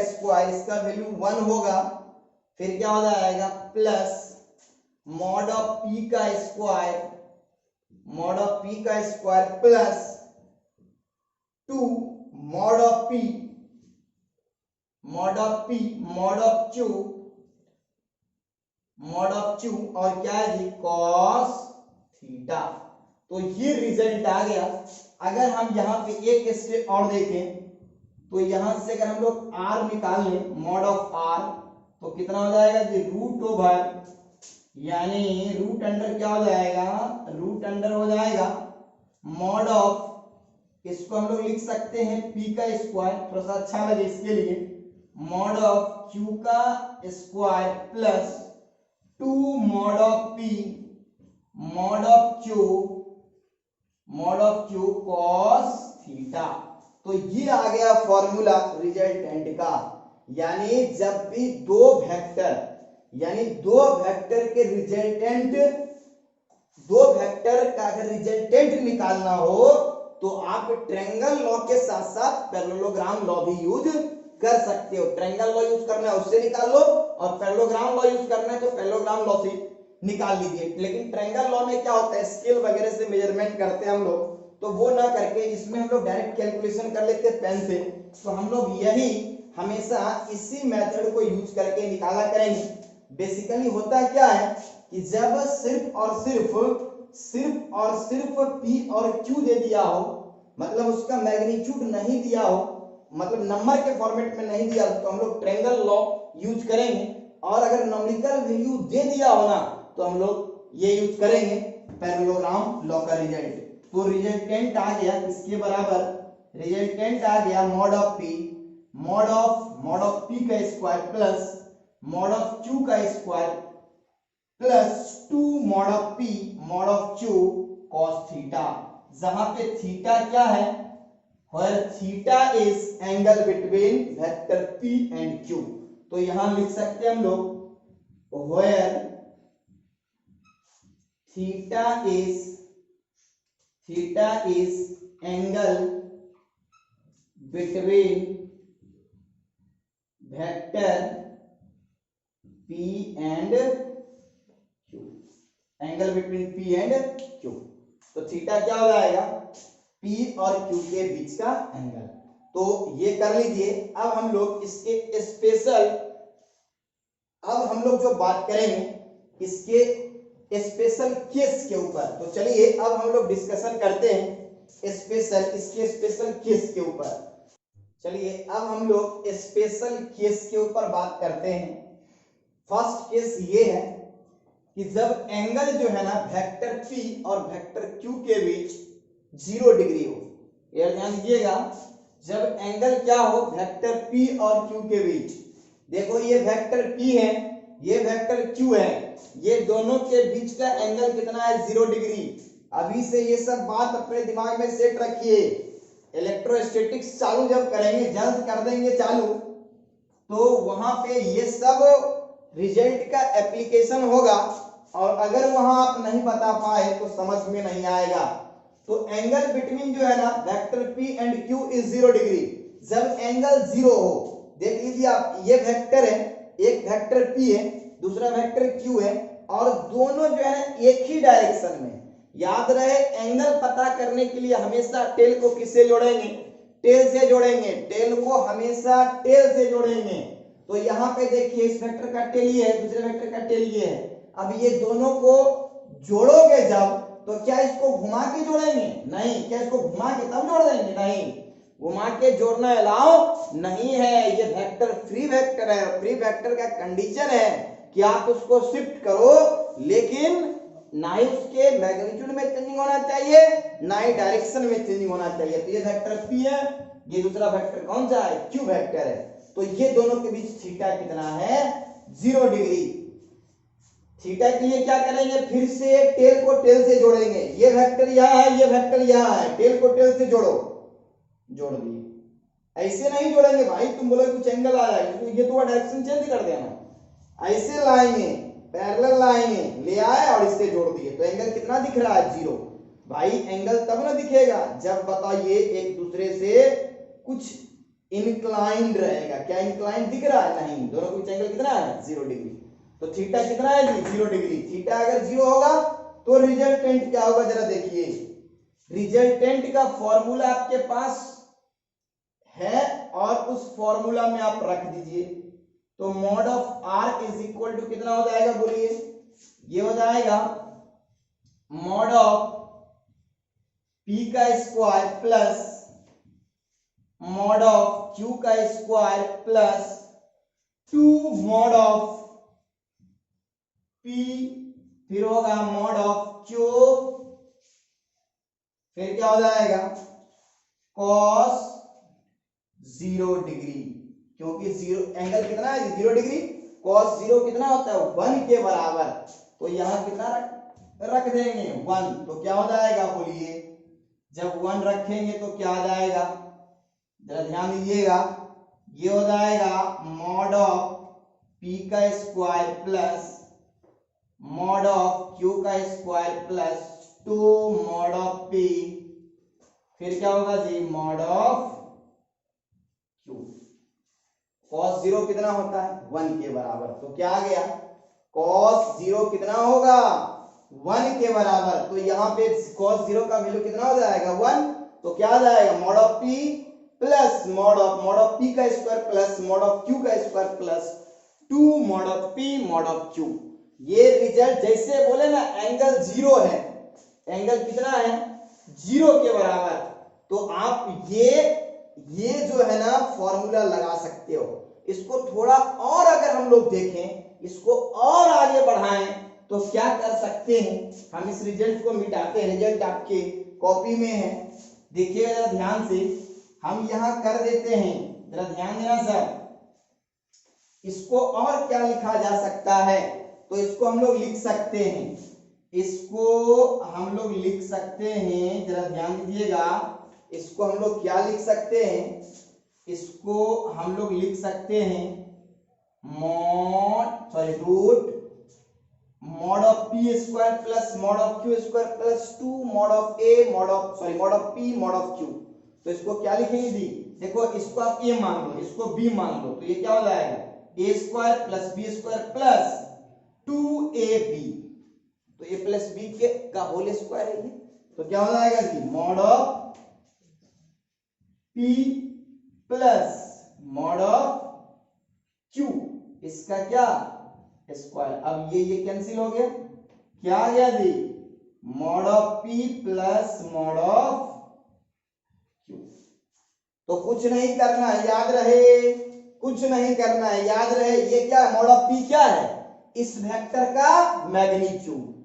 स्क्वायर, इसका वैल्यू 1 होगा, फिर क्या हो जाएगा, प्लस मॉड ऑफ पी का square, plus 2 mod of Q और क्या है जी, कॉस थीटा। तो ये रिजल्ट आ गया। अगर हम यहाँ पे एक स्टेप और देखें तो यहां से अगर हम लोग r निकाल लें, मॉड ऑफ r, तो कितना हो जाएगा जी, रूट ओवर यानी रूट अंडर क्या हो जाएगा, हो जाएगा मॉड ऑफ, इसको हम लोग लिख सकते हैं p का स्क्वायर, थोड़ा सा अच्छा लगे इसके लिए, मॉड ऑफ q का square plus 2 mod of p mod of q cos theta. तो ये आ गया फॉर्मूला रिजल्टेंट का, यानी जब भी दो वेक्टर के दो वेक्टर का अगर रिजल्टेंट निकालना हो तो आप ट्रायंगल लॉ के साथ साथ पैरेललोग्राम लॉ भी यूज कर सकते हो। ट्रायंगल लॉ यूज करना है उससे निकाल लो, और पैरेललोग्राम लॉ यूज करना है तो पैरेललोग्राम लॉ से निकाल लीजिए। लेकिन ट्रायंगल लॉ में क्या होता है, स्केल वगैरह से मेजरमेंट करते हैं हम लोग, तो वो ना करके इसमें हम लोग डायरेक्ट कैलकुलेशन कर लेते हैं पेन से। तो हम लोग यही हमेशा इसी मेथड को यूज करके निकाला करेंगे। बेसिकली होता क्या है कि जब सिर्फ और सिर्फ P और Q दे दिया हो, मतलब उसका मैग्नीट्यूड नहीं दिया हो, मतलब नंबर के फॉर्मेट में नहीं दिया, तो हम लोग ट्रायंगल लॉ यूज करेंगे। और अगर नंबरिकल वैल्यू दे दिया हो ना तो हम लोग ये यूज करेंगे पैरेललोग्राम लॉ का रिजल्ट। तो रिजल्टेंट आ गया किसके बराबर, रिजल्टेंट आ गया मॉड ऑफ पी का square plus mod of q का square plus 2 mod of p mod of q cos theta, जहां पे थीटा क्या है, where theta is angle between vector p and q। तो यहां लिख सकते हैं हम लोग where theta is angle between vector p and q, angle between p and q। तो थीटा क्या हो जाएगा, p और q के बीच का एंगल। तो ये कर लीजिए। अब हम लोग इसके स्पेशल, अब हम लोग जो बात करेंगे इसके स्पेशल केस के ऊपर। तो चलिए अब हम लोग डिस्कशन करते हैं इसके स्पेशल केस के ऊपर। चलिए अब हम लोग स्पेशल केस के ऊपर बात करते हैं। फर्स्ट केस ये है कि जब एंगल जो है ना वेक्टर P और वेक्टर Q के बीच 0 डिग्री हो। ये ध्यान दीजिएगा, जब एंगल क्या हो वेक्टर P और Q के बीच, देखो ये वेक्टर P है, ये वेक्टर Q है, ये दोनों के बीच का एंगल कितना है 0 डिग्री। अभी से ये सब बात अपने दिमाग में सेट रखिए। इलेक्ट्रोस्टैटिक्स चालू जब करेंगे, जल्द कर देंगे चालू, तो वहां पे ये सब रिजल्ट का एप्लीकेशन होगा, और अगर वहां आप नहीं बता पाए तो समझ में नहीं आएगा। तो एंगल बिटवीन जो है ना vector P and Q is 0 degree. जब एंगल 0 हो, देख लीजिए आप, ये वेक्टर है, एक वेक्टर P है, दूसरा वेक्टर Q है, और दोनों जो है ना एक ही डायरेक्शन में। याद रहे, एंगल पता करने के लिए हमेशा टेल को किससे जोड़ेंगे, टेल से जोड़ेंगे, टेल को हमेशा टेल से जोड़ेंगे। तो यहाँ पे देखिए इस वेक्टर का टेल ये है, दूसरे वेक्टर का टेल ये है। अब ये दोनों को जोड़ोगे जब, तो क्या इसको घुमा के जोड़ेंगे? नहीं। क्या इसको घुमा के तब जोड़ देंगे? नहीं, घुमा के जोड़ना अलाउ नहीं है। ये वेक्टर फ्री वेक्टर है। फ्री वेक्टर का कंडीशन है कि आप उसको शिफ्ट करो, लेकिन ना ही उसके मैग्नीट्यूड में चेंजिंग होना चाहिए, ना ही डायरेक्शन में चेंजिंग होना चाहिए। तो ये वेक्टर P है, ये दूसरा वेक्टर कौन सा है? Q वेक्टर है। तो ये दोनों के बीच थीटा कितना है? 0 डिग्री। थीटा के लिए क्या करेंगे? फिर से टेल को टेल से जोड़ेंगे। ये वेक्टर यहाँ है, ये वेक्टर यहाँ है, टेल को टेल से जोड़ो, जोड़ दिए। ऐसे नहीं जोड़ेंगे भाई, तुम बोले कुछ एंगल आ जाएगा, ये तो डायरेक्शन चेंज कर देना। ऐसे लाएंगे, पैरेलल लाएंगे, ले आए और इससे जोड़ दिए, तो एंगल कितना दिख रहा है? 0। भाई एंगल तब ना दिखेगा जब बताइए एक दूसरे से कुछ इंक्लाइंड रहेगा। क्या इंक्लाइंड दिख रहा है? नहीं। दोनों के बीच एंगल कितना है? 0 डिग्री। तो थीटा कितना है जी? 0 डिग्री। थीटा अगर 0 होगा तो रिजल्टेंट क्या होगा? जरा देखिए, रिजल्टेंट का फॉर्मूला आपके पास है और उस फॉर्मूला में आप रख दीजिए। तो mod of R is equal to कितना हो जाएगा? बोलिए। ये हो जाएगा मॉड ऑफ P का square plus mod of Q का square plus 2 mod of P, फिर होगा मॉड ऑफ Q, फिर क्या हो जाएगा? cos 0 degree. क्योंकि 0 एंगल कितना है? 0 डिग्री। cos 0 कितना होता है? 1 के बराबर। तो यहां कितना रख देंगे? 1। तो क्या हो जाएगा? बोलिए। जब 1 रखेंगे तो क्या आ जाएगा? जरा ध्यान दीजिएगा, ये हो जाएगा मॉड ऑफ P का square plus mod of Q का square plus 2 mod of P, फिर क्या होगा जी? Mod of Q। cos 0 कितना होता है? 1 के बराबर। तो क्या आ गया? cos 0 कितना होगा? 1 के बराबर। तो यहाँ पे cos 0 का वैल्यू कितना हो जाएगा? 1। तो क्या आ जाएगा? Mod of P plus mod of P का square plus mod of Q का square plus 2 mod of P mod of Q। ये रिजल्ट जैसे बोले ना एंगल 0 है, एंगल कितना है? 0 के बराबर। तो आप ये जो है ना फॉर्मूला लगा सकते हो। इसको थोड़ा और अगर हम लोग देखें, इसको और आगे बढ़ाएं, तो क्या कर सकते हैं? हम इस रिजल्ट को मिटाते हैं। रिजल्ट आपके कॉपी में है, देखिएगा जरा ध्यान से। हम यहां कर देते हैं, जरा ध्यान देना सर। इसको और क्या लिखा जा सकता है? तो इसको हम लोग लिख सकते हैं, इसको हम लोग लिख सकते हैं, जरा ध्यान दीजिएगा। इसको हम लोग क्या लिख सकते हैं? इसको हम लोग लिख सकते हैं root mod of P square plus mod of Q square plus 2 mod of mod of P mod of Q। तो इसको क्या लिखेंगे जी? देखो, इसको आप A मान लो, इसको B मान लो, तो ये क्या हो जाएगा? A square plus B square plus 2AB। तो A प्लस B के का होल स्क्वायर है ये। तो क्या हो जाएगा जी? Mod of P plus mod of Q, इसका क्या? स्क्वायर। अब ये कैंसिल हो गया, क्या आ गया जी? Mod of P plus mod of Q। तो कुछ नहीं करना है, याद रहे, कुछ नहीं करना है, याद रहे। ये क्या है, मॉड ऑफ पी क्या है, इस वेक्टर का मैग्नीट्यूड।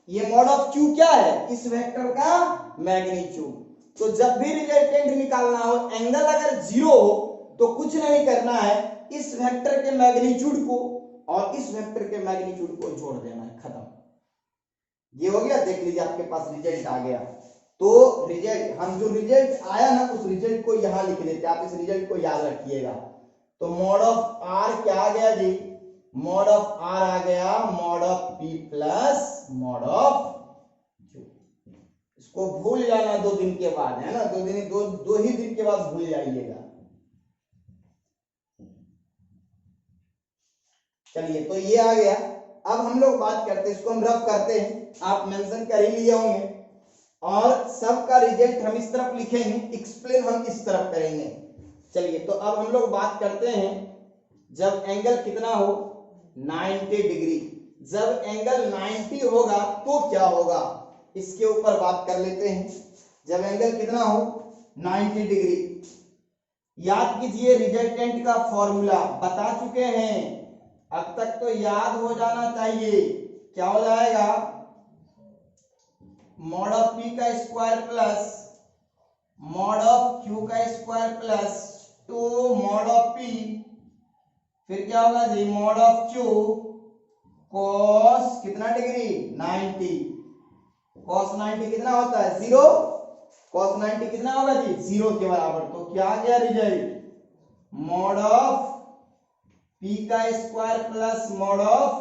ये मॉड ऑफ क्यू क्या है, इस वेक्टर का मैग्नीट्यूड। तो जब भी रिजल्टेंट निकालना हो, एंगल अगर जीरो हो तो कुछ नहीं करना है, इस वेक्टर के मैग्नीट्यूड को और इस वेक्टर के मैग्नीट्यूड को जोड़ देना है, खत्म। ये हो गया, देख लीजिए आपके पास रिजल्ट आ गया। तो रिजल्ट, हम जो रिजल्ट आया ना उस रिजल्ट को यहां लिख लेते हैं, आप इस रिजल्ट को याद रखिएगा। तो मॉड ऑफ आर क्या आ गया जी, मॉड ऑफ आर आ गया mod of P plus mod of Q. इसको भूल जाना 2 दिन के बाद, है ना, 2 ही दिन के बाद भूल जाइएगा। चलिए, तो ये आ गया। अब हम लोग बात करते हैं, इसको हम रफ करते हैं, आप मेंशन कर ही लिए होंगे, और सबका रिजल्ट हम इस तरफ लिखेंगे, एक्सप्लेन हम इस तरफ करेंगे। चलिए, तो अब हम लोग बात करते हैं, जब एंगल कितना हो 90 डिग्री, जब एंगल 90 होगा तो क्या होगा, इसके ऊपर बात कर लेते हैं। जब एंगल कितना हो 90 डिग्री, याद कीजिए रिजल्टेंट का फॉर्मूला बता चुके हैं, अब तक तो याद हो जाना चाहिए। क्या हो जाएगा, मॉड ऑफ पी का square plus mod of q का square plus 2 mod of p, फिर क्या होगा जी, मॉड ऑफ क्यू कॉस कितना डिग्री 90, कॉस 90 कितना होता है 0, कॉस 90 कितना होगा जी 0 के बराबर। तो क्या आ गया रिजल्ट, मॉड ऑफ पी का square plus mod of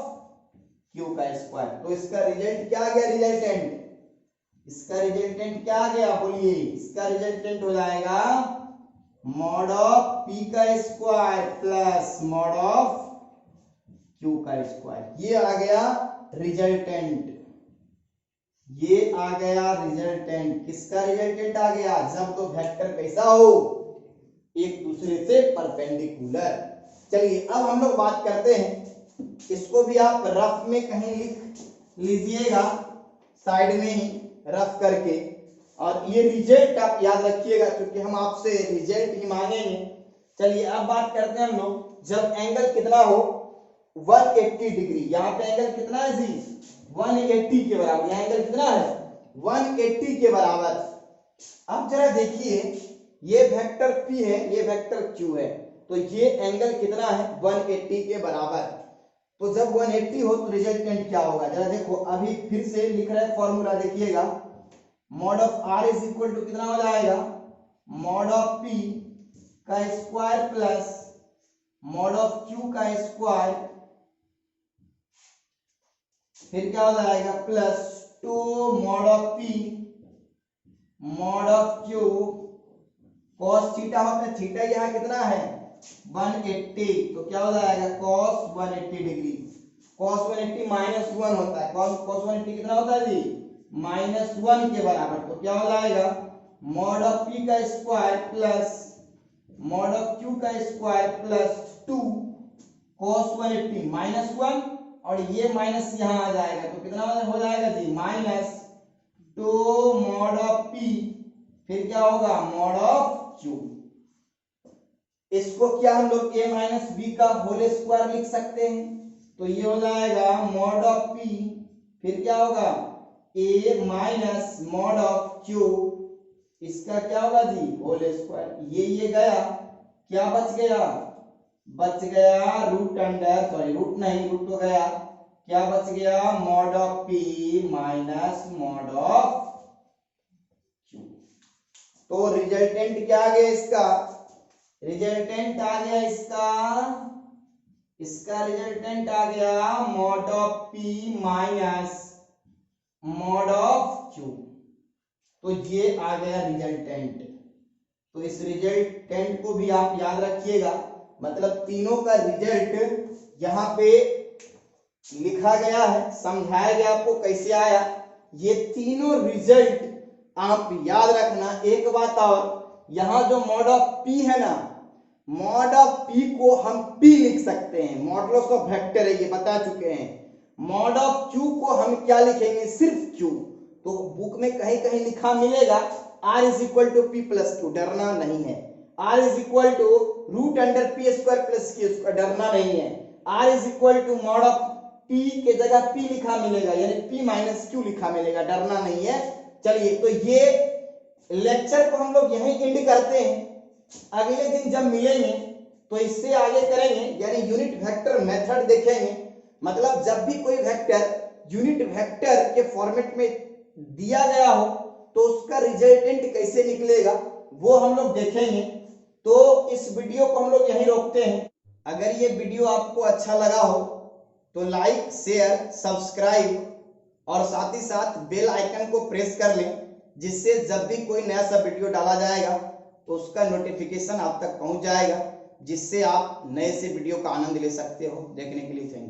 q का स्क्वायर। तो इसका रिजल्ट क्या आ गया, रिजल्टेंट, इसका रिजल्टेंट क्या आ गया बोलिए, इसका रिजल्टेंट हो जाएगा मॉड ऑफ पी का square plus mod of q का स्क्वायर। ये आ गया रिजल्टेंट, ये आ गया रिजल्टेंट। किसका रिजल्टेंट आ गया, जब तो वेक्टर कैसा हो, एक दूसरे से परपेंडिकुलर। चलिए, अब हम लोग बात करते हैं, इसको भी आप रफ में कहीं लिख लीजिएगा, साइड में ही रफ करके, और ये रिजल्ट आप याद रखिएगा क्योंकि हम आपसे रिजल्ट ही मांगेंगे। चलिए, अब बात करते हैं हम लोग, जब एंगल कितना हो 180 डिग्री, यहाँ पे एंगल कितना है जी 180 के बराबर, यहाँ एंगल कितना है 180 के बराबर। अब जरा देखिए, ये वेक्टर P है, ये वेक्टर Q है, तो ये एंगल कितना है 180 के बराबर। तो जब 180 हो तो रिजल्टेंट क्या होगा, जरा देखो, अभी फिर से लिख रहे हैं फॉर्मूला, देखिएगा, mod of R is equal to कितना हो जाएगा, मॉड ऑफ P का square plus mod of Q का स्क्वायर, फिर क्या हो जाएगा plus 2 mod of P mod of Q cos theta होता है, थीटा यहाँ कितना है 180, तो क्या हो जाएगा cos 180 डिग्री, cos 180 -1 होता है, cos 180 कितना होता है जी -1 के बराबर। तो क्या हो जाएगा मॉड ऑफ P का square plus mod of Q का स्क्वायर प्लस 2 cos 180 -1, और ये माइनस यहाँ आ जाएगा, तो कितना हो जाएगा जी -2 मॉड ऑफ P, फिर क्या होगा मॉड ऑफ Q। इसको क्या हम लोग a माइनस बी का होल स्क्वायर लिख सकते हैं, तो ये हो जाएगा मॉड ऑफ P, फिर क्या होगा a minus mod of Q, इसका क्या होगा जी होल स्क्वायर। ये गया, क्या बच गया, बच गया रूट अंडर, सॉरी रूट नहीं, रूट तो गया, क्या बच गया mod of P minus mod of Q। तो रिजल्टेंट क्या आ गया, इसका रिजल्टेंट आ गया, इसका रिजल्टेंट आ गया mod of P minus mod of Q। तो ये आ गया रिजल्टेंट। तो इस रिजल्टेंट को भी आप याद रखिएगा, मतलब तीनों का रिजल्ट यहाँ पे लिखा गया है, समझाया गया आपको कैसे आया, ये तीनों रिजल्ट आप याद रखना। एक बात और, यहाँ जो मॉड ऑफ P है ना, मॉड ऑफ P को हम P लिख सकते हैं, मॉडुलस ऑफ वेक्टर है, ये बता चुके हैं। मॉड ऑफ Q को हम क्या लिखेंगे, सिर्फ Q। तो बुक में कहीं कहीं लिखा मिलेगा R is equal to P plus Q, डरना नहीं है। r is equal to root under p square plus q square, डरना नहीं है। r is equal to mod of p के जगह p लिखा मिलेगा, यानी p माइनस क्यू लिखा मिलेगा, डरना नहीं है। चलिए तो ये लेक्चर को हम लोग यहीं एंड करते हैं। अगले दिन जब मिलेंगे तो इससे आगे करेंगे, यानी यूनिट वेक्टर मेथड देखेंगे। मतलब जब भी कोई वेक्टर यूनिट वेक्टर के फॉर्मेट में दिया गया हो तो उसका रिजल्टेंट कैसे निकलेगा वो हम लोग देखेंगे। तो इस वीडियो को हम लोग यहीं रोकते हैं। अगर ये वीडियो आपको अच्छा लगा हो तो लाइक, शेयर, सब्सक्राइब और साथ ही साथ बेल आइकन को प्रेस कर लें, जिससे जब भी कोई नया सा वीडियो डाला जाएगा तो उसका नोटिफिकेशन आप तक पहुंच जाएगा, जिससे आप नए से वीडियो का आनंद ले सकते हो। देखने के लिए थैंक यू।